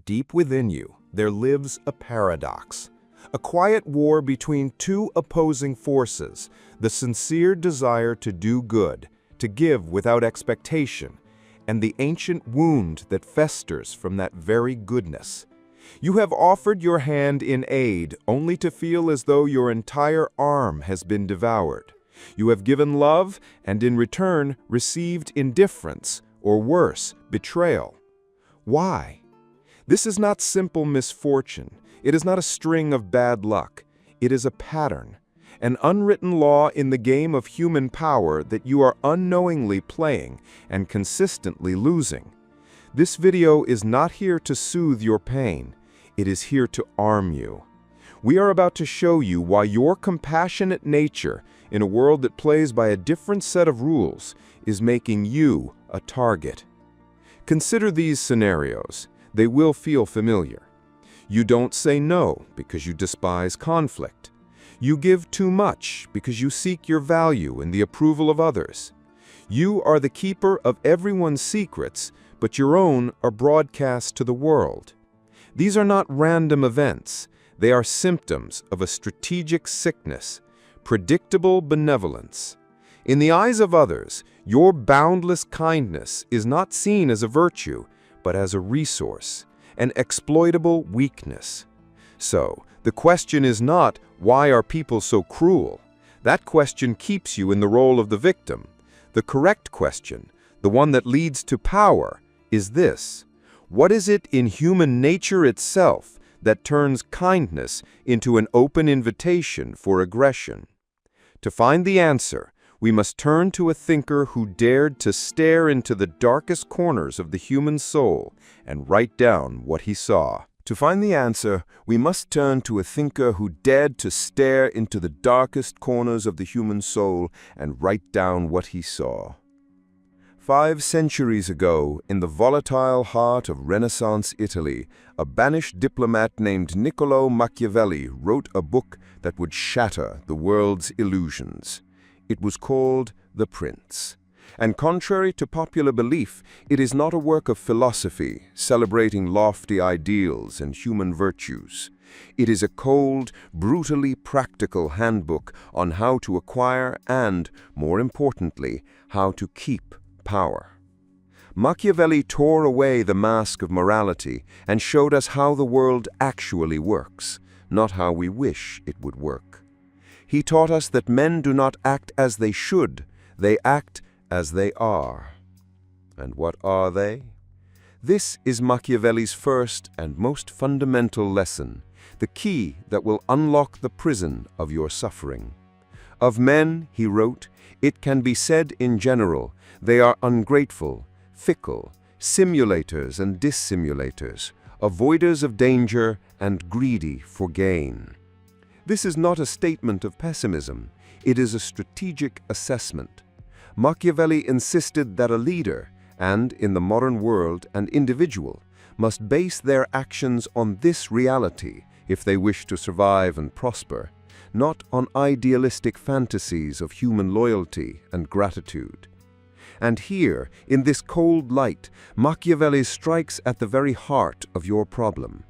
deep within you, there lives a paradox. A quiet war between two opposing forces, the sincere desire to do good, to give without expectation, and the ancient wound that festers from that very goodness. You have offered your hand in aid only to feel as though your entire arm has been devoured. You have given love and in return received indifference, or worse, betrayal. Why? This is not simple misfortune. It is not a string of bad luck. It is a pattern, an unwritten law in the game of human power that you are unknowingly playing and consistently losing. This video is not here to soothe your pain. It is here to arm you. We are about to show you why your compassionate nature, in a world that plays by a different set of rules, is making you a target. Consider these scenarios. They will feel familiar. You don't say no because you despise conflict. You give too much because you seek your value in the approval of others. You are the keeper of everyone's secrets, but your own are broadcast to the world. These are not random events. They are symptoms of a strategic sickness, predictable benevolence. In the eyes of others, your boundless kindness is not seen as a virtue, but as a resource, an exploitable weakness. So, the question is not, why are people so cruel? That question keeps you in the role of the victim. The correct question, the one that leads to power, is this: what is it in human nature itself that turns kindness into an open invitation for aggression? To find the answer, we must turn to a thinker who dared to stare into the darkest corners of the human soul and write down what he saw. To find the answer, we must turn to a thinker who dared to stare into the darkest corners of the human soul and write down what he saw. 5 centuries ago, in the volatile heart of Renaissance Italy, a banished diplomat named Niccolò Machiavelli wrote a book that would shatter the world's illusions. It was called The Prince. And contrary to popular belief, it is not a work of philosophy, celebrating lofty ideals and human virtues. It is a cold, brutally practical handbook on how to acquire and, more importantly, how to keep power. Machiavelli tore away the mask of morality and showed us how the world actually works, not how we wish it would work. He taught us that men do not act as they should, they act as they are. And what are they? This is Machiavelli's first and most fundamental lesson, the key that will unlock the prison of your suffering. Of men, he wrote, it can be said in general, they are ungrateful, fickle, simulators and dissimulators, avoiders of danger and greedy for gain. This is not a statement of pessimism, it is a strategic assessment. Machiavelli insisted that a leader, and in the modern world an individual, must base their actions on this reality if they wish to survive and prosper, not on idealistic fantasies of human loyalty and gratitude. And here, in this cold light, Machiavelli strikes at the very heart of your problem.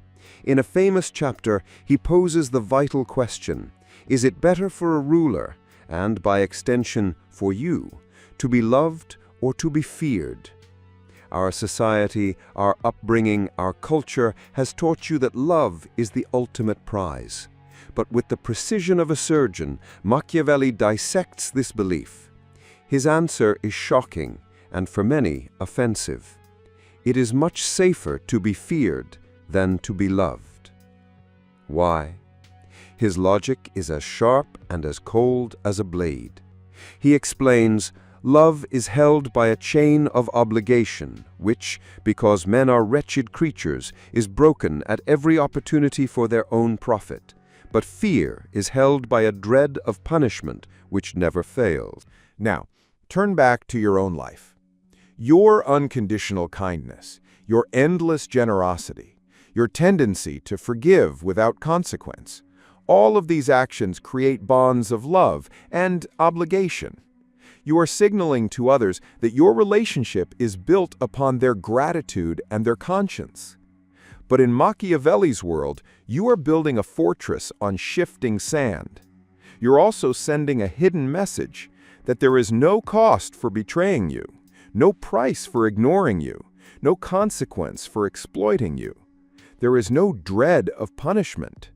In a famous chapter, he poses the vital question, is it better for a ruler, and by extension for you, to be loved or to be feared? Our society, our upbringing, our culture has taught you that love is the ultimate prize. But with the precision of a surgeon, Machiavelli dissects this belief. His answer is shocking and for many offensive. It is much safer to be feared than to be loved. Why? His logic is as sharp and as cold as a blade. He explains, love is held by a chain of obligation, which, because men are wretched creatures, is broken at every opportunity for their own profit. But fear is held by a dread of punishment, which never fails. Now, turn back to your own life. Your unconditional kindness, your endless generosity, your tendency to forgive without consequence, all of these actions create bonds of love and obligation. You are signaling to others that your relationship is built upon their gratitude and their conscience. But in Machiavelli's world, you are building a fortress on shifting sand. You're also sending a hidden message that there is no cost for betraying you, no price for ignoring you, no consequence for exploiting you. There is no dread of punishment.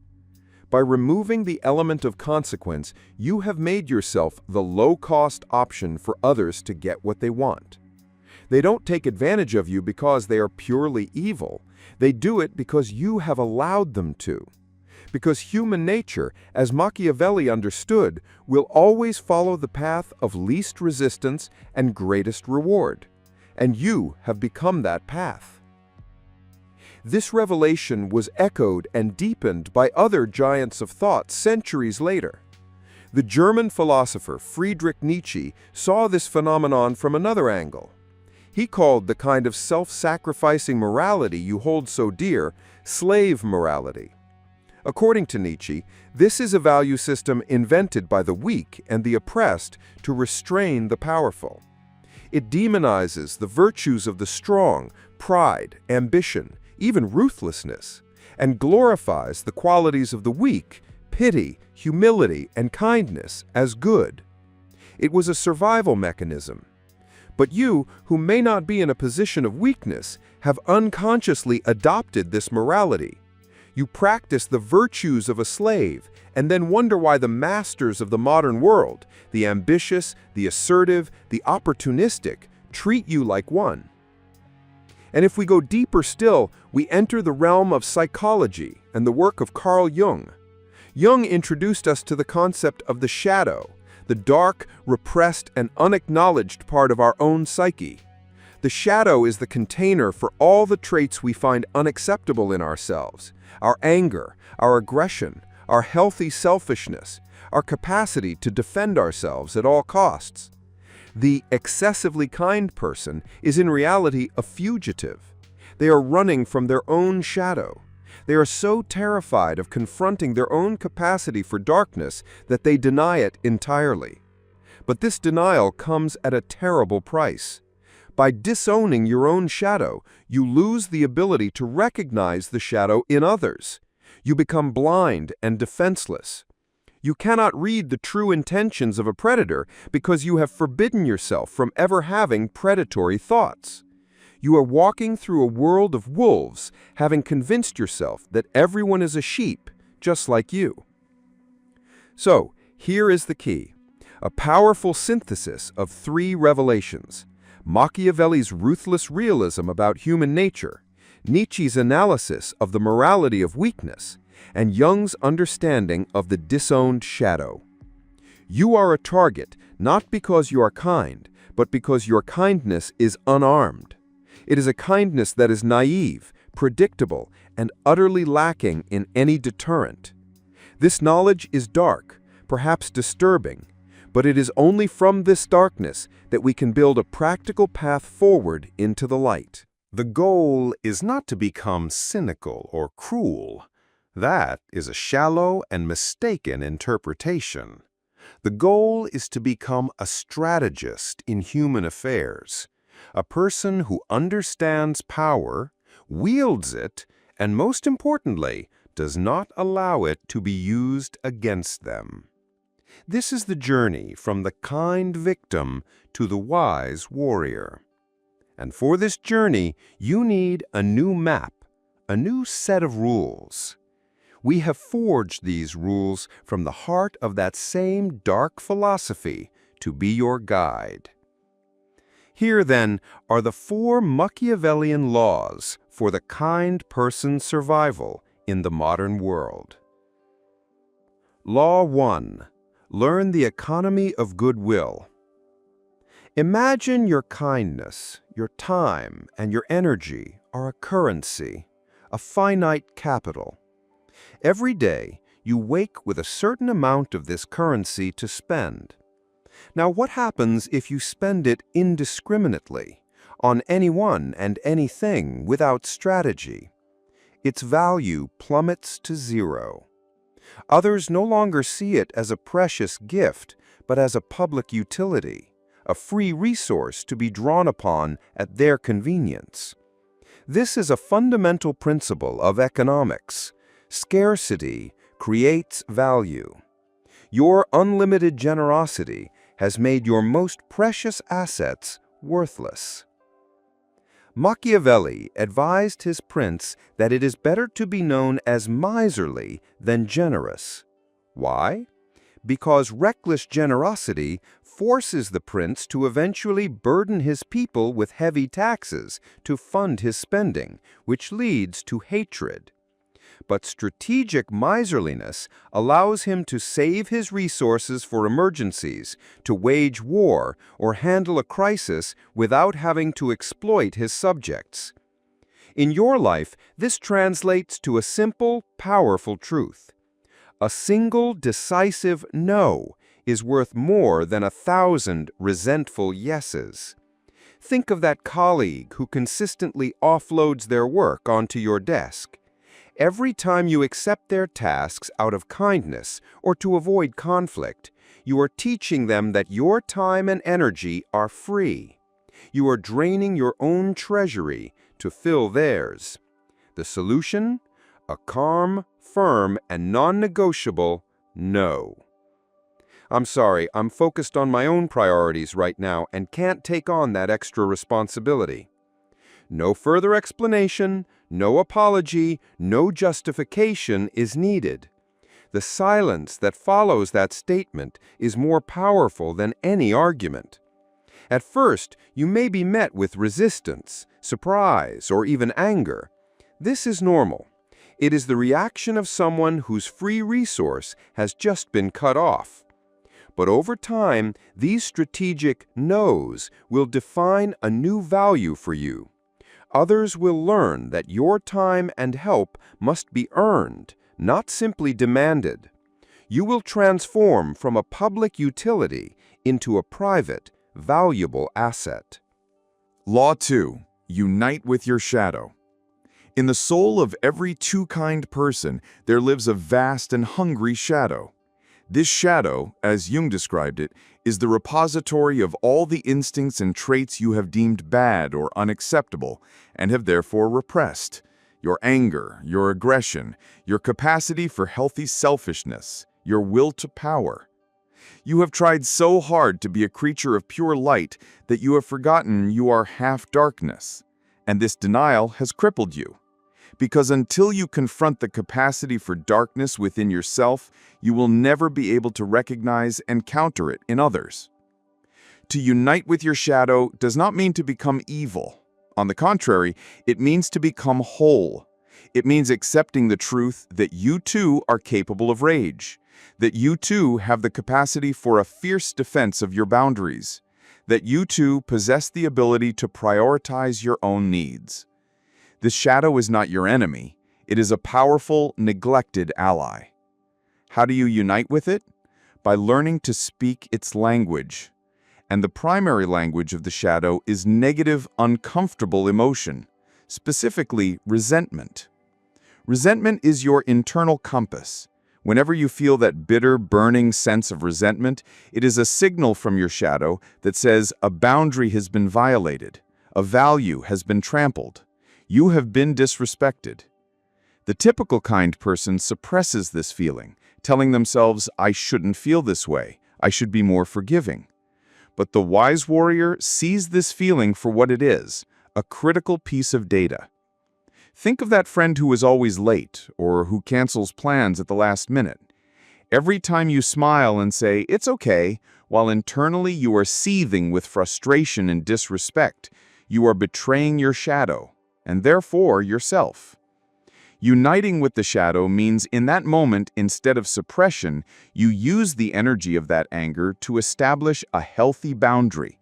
By removing the element of consequence, you have made yourself the low-cost option for others to get what they want. They don't take advantage of you because they are purely evil. They do it because you have allowed them to. Because human nature, as Machiavelli understood, will always follow the path of least resistance and greatest reward. And you have become that path. This revelation was echoed and deepened by other giants of thought centuries later. The German philosopher Friedrich Nietzsche saw this phenomenon from another angle. He called the kind of self-sacrificing morality you hold so dear slave morality. According to Nietzsche, this is a value system invented by the weak and the oppressed to restrain the powerful. It demonizes the virtues of the strong, pride, ambition, even ruthlessness, and glorifies the qualities of the weak, pity, humility, and kindness as good. It was a survival mechanism. But you, who may not be in a position of weakness, have unconsciously adopted this morality. You practice the virtues of a slave and then wonder why the masters of the modern world, the ambitious, the assertive, the opportunistic, treat you like one. And if we go deeper still, we enter the realm of psychology and the work of Carl Jung. Jung introduced us to the concept of the shadow, the dark, repressed, and unacknowledged part of our own psyche. The shadow is the container for all the traits we find unacceptable in ourselves: our anger, our aggression, our healthy selfishness, our capacity to defend ourselves at all costs. The excessively kind person is in reality a fugitive. They are running from their own shadow. They are so terrified of confronting their own capacity for darkness that they deny it entirely. But this denial comes at a terrible price. By disowning your own shadow, you lose the ability to recognize the shadow in others. You become blind and defenseless. You cannot read the true intentions of a predator because you have forbidden yourself from ever having predatory thoughts. You are walking through a world of wolves, having convinced yourself that everyone is a sheep, just like you. So, here is the key: a powerful synthesis of three revelations: Machiavelli's ruthless realism about human nature, Nietzsche's analysis of the morality of weakness, and Jung's understanding of the disowned shadow. You are a target not because you are kind, but because your kindness is unarmed. It is a kindness that is naive, predictable, and utterly lacking in any deterrent. This knowledge is dark, perhaps disturbing, but it is only from this darkness that we can build a practical path forward into the light. The goal is not to become cynical or cruel. That is a shallow and mistaken interpretation. The goal is to become a strategist in human affairs, a person who understands power, wields it, and most importantly, does not allow it to be used against them. This is the journey from the kind victim to the wise warrior. And for this journey, you need a new map, a new set of rules. We have forged these rules from the heart of that same dark philosophy to be your guide. Here, then, are the 4 Machiavellian laws for the kind person's survival in the modern world. Law 1. Learn the economy of goodwill. Imagine your kindness, your time, and your energy are a currency, a finite capital. Every day, you wake with a certain amount of this currency to spend. Now, what happens if you spend it indiscriminately, on anyone and anything without strategy? Its value plummets to 0. Others no longer see it as a precious gift, but as a public utility, a free resource to be drawn upon at their convenience. This is a fundamental principle of economics. Scarcity creates value. Your unlimited generosity has made your most precious assets worthless. Machiavelli advised his prince that it is better to be known as miserly than generous. Why? Because reckless generosity forces the prince to eventually burden his people with heavy taxes to fund his spending, which leads to hatred. But strategic miserliness allows him to save his resources for emergencies, to wage war, or handle a crisis without having to exploit his subjects. In your life, this translates to a simple, powerful truth. A single decisive no is worth more than 1,000 resentful yeses. Think of that colleague who consistently offloads their work onto your desk. Every time you accept their tasks out of kindness or to avoid conflict, you are teaching them that your time and energy are free. You are draining your own treasury to fill theirs. The solution? A calm, firm, and non-negotiable no. I'm sorry, I'm focused on my own priorities right now and can't take on that extra responsibility. No further explanation, no apology, no justification is needed. The silence that follows that statement is more powerful than any argument. At first, you may be met with resistance, surprise, or even anger. This is normal. It is the reaction of someone whose free resource has just been cut off. But over time, these strategic no's will define a new value for you. Others will learn that your time and help must be earned, not simply demanded. You will transform from a public utility into a private, valuable asset. Law 2. Unite with your shadow. In the soul of every too-kind person, there lives a vast and hungry shadow. This shadow, as Jung described it, is the repository of all the instincts and traits you have deemed bad or unacceptable, and have therefore repressed. Your anger, your aggression, your capacity for healthy selfishness, your will to power. You have tried so hard to be a creature of pure light that you have forgotten you are half darkness, and this denial has crippled you. Because until you confront the capacity for darkness within yourself, you will never be able to recognize and counter it in others. To unite with your shadow does not mean to become evil. On the contrary, it means to become whole. It means accepting the truth that you too are capable of rage, that you too have the capacity for a fierce defense of your boundaries, that you too possess the ability to prioritize your own needs. The shadow is not your enemy. It is a powerful, neglected ally. How do you unite with it? By learning to speak its language. And the primary language of the shadow is negative, uncomfortable emotion, specifically resentment. Resentment is your internal compass. Whenever you feel that bitter, burning sense of resentment, it is a signal from your shadow that says a boundary has been violated, a value has been trampled. You have been disrespected. The typical kind person suppresses this feeling, telling themselves, I shouldn't feel this way, I should be more forgiving. But the wise warrior sees this feeling for what it is, a critical piece of data. Think of that friend who is always late, or who cancels plans at the last minute. Every time you smile and say, it's okay, while internally you are seething with frustration and disrespect, you are betraying your shadow, and therefore yourself. Uniting with the shadow means in that moment, instead of suppression, you use the energy of that anger to establish a healthy boundary.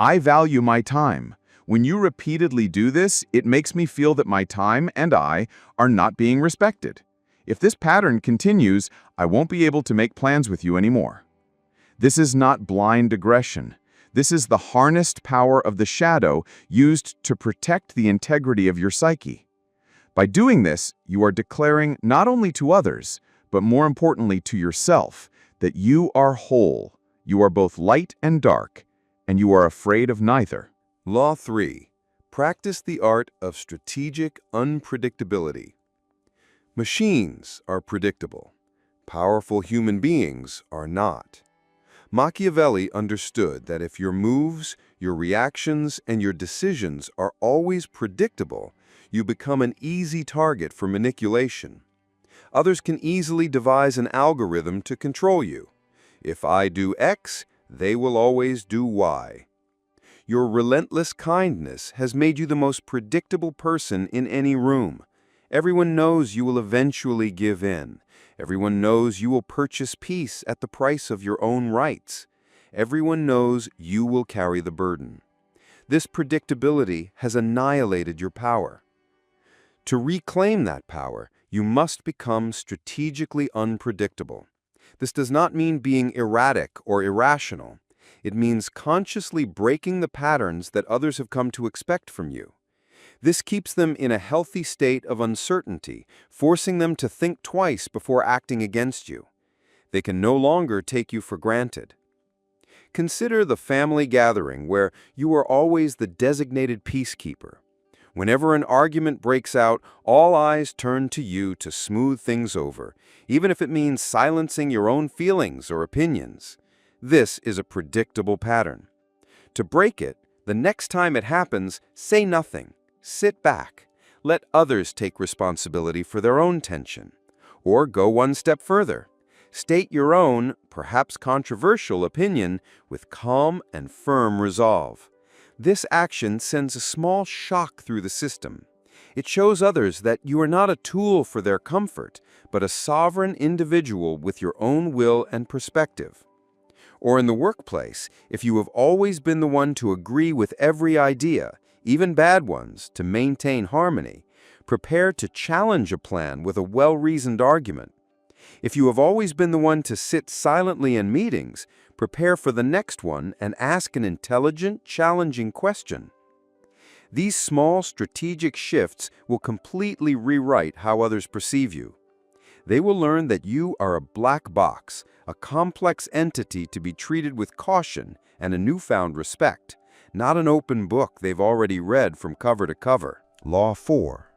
I value my time. When you repeatedly do this, it makes me feel that my time and I are not being respected. If this pattern continues, I won't be able to make plans with you anymore. This is not blind aggression. This is the harnessed power of the shadow used to protect the integrity of your psyche. By doing this, you are declaring not only to others, but more importantly to yourself, that you are whole, you are both light and dark, and you are afraid of neither. Law 3. Practice the art of strategic unpredictability. Machines are predictable. Powerful human beings are not. Machiavelli understood that if your moves, your reactions, and your decisions are always predictable, you become an easy target for manipulation. Others can easily devise an algorithm to control you. If I do X, they will always do Y. Your relentless kindness has made you the most predictable person in any room. Everyone knows you will eventually give in. Everyone knows you will purchase peace at the price of your own rights. Everyone knows you will carry the burden. This predictability has annihilated your power. To reclaim that power, you must become strategically unpredictable. This does not mean being erratic or irrational. It means consciously breaking the patterns that others have come to expect from you. This keeps them in a healthy state of uncertainty, forcing them to think twice before acting against you. They can no longer take you for granted. Consider the family gathering where you are always the designated peacekeeper. Whenever an argument breaks out, all eyes turn to you to smooth things over, even if it means silencing your own feelings or opinions. This is a predictable pattern. To break it, the next time it happens, say nothing. Sit back. Let others take responsibility for their own tension. Or go one step further. State your own, perhaps controversial opinion with calm and firm resolve. This action sends a small shock through the system. It shows others that you are not a tool for their comfort, but a sovereign individual with your own will and perspective. Or in the workplace, if you have always been the one to agree with every idea, even bad ones, to maintain harmony, prepare to challenge a plan with a well-reasoned argument. If you have always been the one to sit silently in meetings, prepare for the next one and ask an intelligent, challenging question. These small strategic shifts will completely rewrite how others perceive you. They will learn that you are a black box, a complex entity to be treated with caution and a newfound respect, not an open book they've already read from cover to cover. Law 4.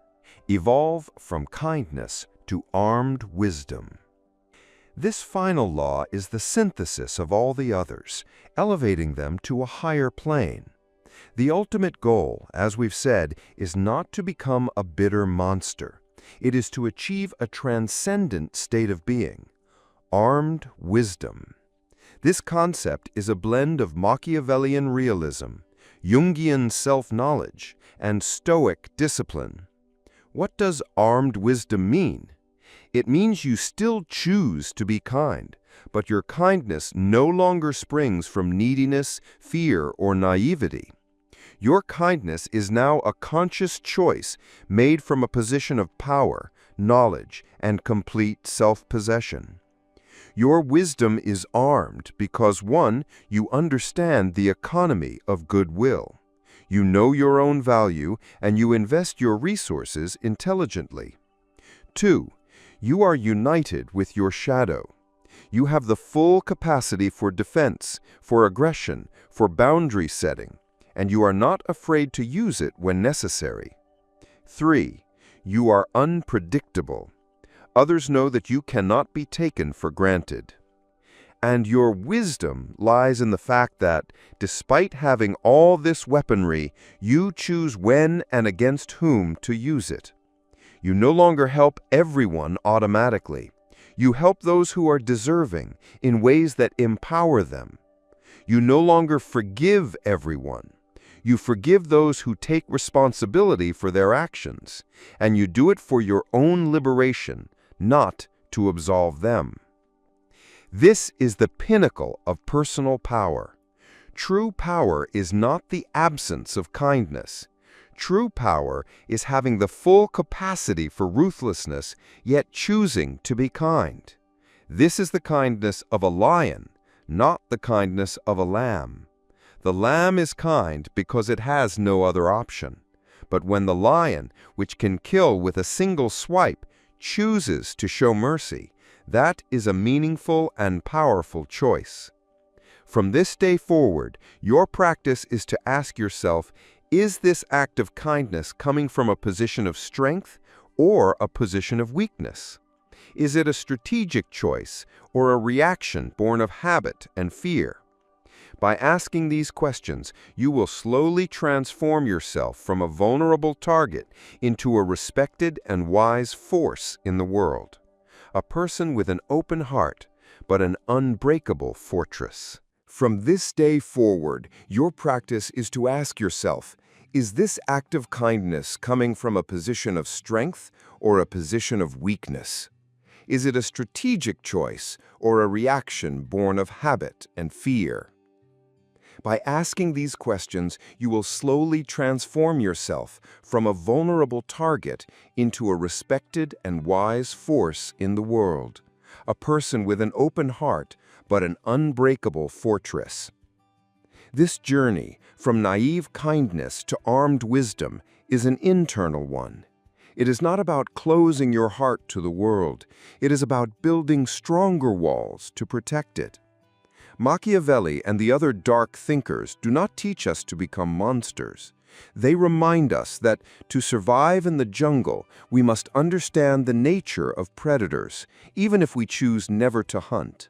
Evolve from kindness to armed wisdom. This final law is the synthesis of all the others, elevating them to a higher plane. The ultimate goal, as we've said, is not to become a bitter monster. It is to achieve a transcendent state of being. Armed wisdom. This concept is a blend of Machiavellian realism, Jungian self-knowledge, and Stoic discipline. What does armed wisdom mean? It means you still choose to be kind, but your kindness no longer springs from neediness, fear, or naivety. Your kindness is now a conscious choice made from a position of power, knowledge, and complete self-possession. Your wisdom is armed because 1. You understand the economy of goodwill. You know your own value and you invest your resources intelligently. 2. You are united with your shadow. You have the full capacity for defense, for aggression, for boundary setting, and you are not afraid to use it when necessary. 3. You are unpredictable. Others know that you cannot be taken for granted. And your wisdom lies in the fact that, despite having all this weaponry, you choose when and against whom to use it. You no longer help everyone automatically. You help those who are deserving in ways that empower them. You no longer forgive everyone. You forgive those who take responsibility for their actions, and you do it for your own liberation, not to absolve them. This is the pinnacle of personal power. True power is not the absence of kindness. True power is having the full capacity for ruthlessness, yet choosing to be kind. This is the kindness of a lion, not the kindness of a lamb. The lamb is kind because it has no other option. But when the lion, which can kill with a single swipe, chooses to show mercy, that is a meaningful and powerful choice. From this day forward, your practice is to ask yourself, Is this act of kindness coming from a position of strength or a position of weakness? Is it a strategic choice or a reaction born of habit and fear? By asking these questions, you will slowly transform yourself from a vulnerable target into a respected and wise force in the world. A person with an open heart, but an unbreakable fortress. From this day forward, your practice is to ask yourself, is this act of kindness coming from a position of strength or a position of weakness? Is it a strategic choice or a reaction born of habit and fear? By asking these questions, you will slowly transform yourself from a vulnerable target into a respected and wise force in the world, a person with an open heart, but an unbreakable fortress. This journey, from naive kindness to armed wisdom, is an internal one. It is not about closing your heart to the world. It is about building stronger walls to protect it. Machiavelli and the other dark thinkers do not teach us to become monsters. They remind us that to survive in the jungle, we must understand the nature of predators, even if we choose never to hunt.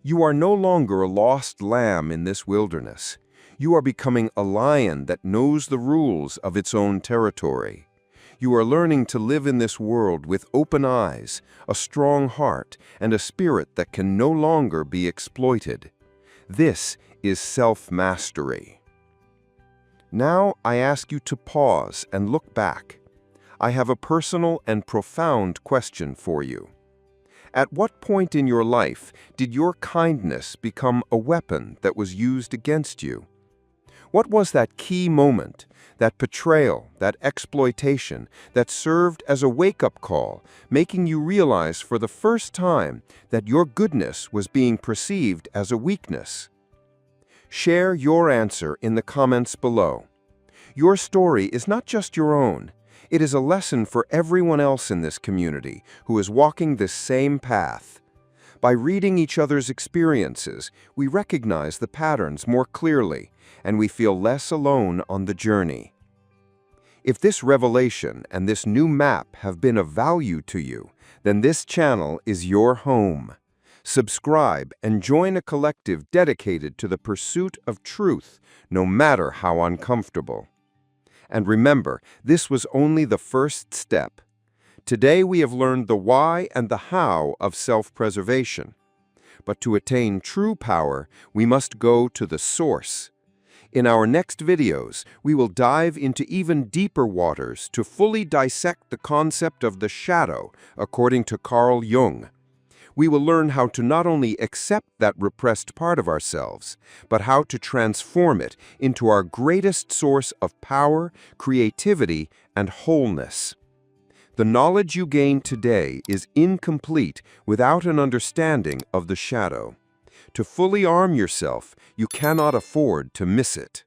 You are no longer a lost lamb in this wilderness. You are becoming a lion that knows the rules of its own territory. You are learning to live in this world with open eyes, a strong heart, and a spirit that can no longer be exploited. This is self-mastery. Now I ask you to pause and look back. I have a personal and profound question for you. At what point in your life did your kindness become a weapon that was used against you? What was that key moment, that betrayal, that exploitation, that served as a wake-up call, making you realize for the first time that your goodness was being perceived as a weakness? Share your answer in the comments below. Your story is not just your own. It is a lesson for everyone else in this community who is walking this same path. By reading each other's experiences, we recognize the patterns more clearly, and we feel less alone on the journey. If this revelation and this new map have been of value to you, then this channel is your home. Subscribe and join a collective dedicated to the pursuit of truth, no matter how uncomfortable. And remember, this was only the first step. Today we have learned the why and the how of self-preservation. But to attain true power, we must go to the source. In our next videos, we will dive into even deeper waters to fully dissect the concept of the shadow, according to Carl Jung. We will learn how to not only accept that repressed part of ourselves, but how to transform it into our greatest source of power, creativity, and wholeness. The knowledge you gain today is incomplete without an understanding of the shadow. To fully arm yourself, you cannot afford to miss it.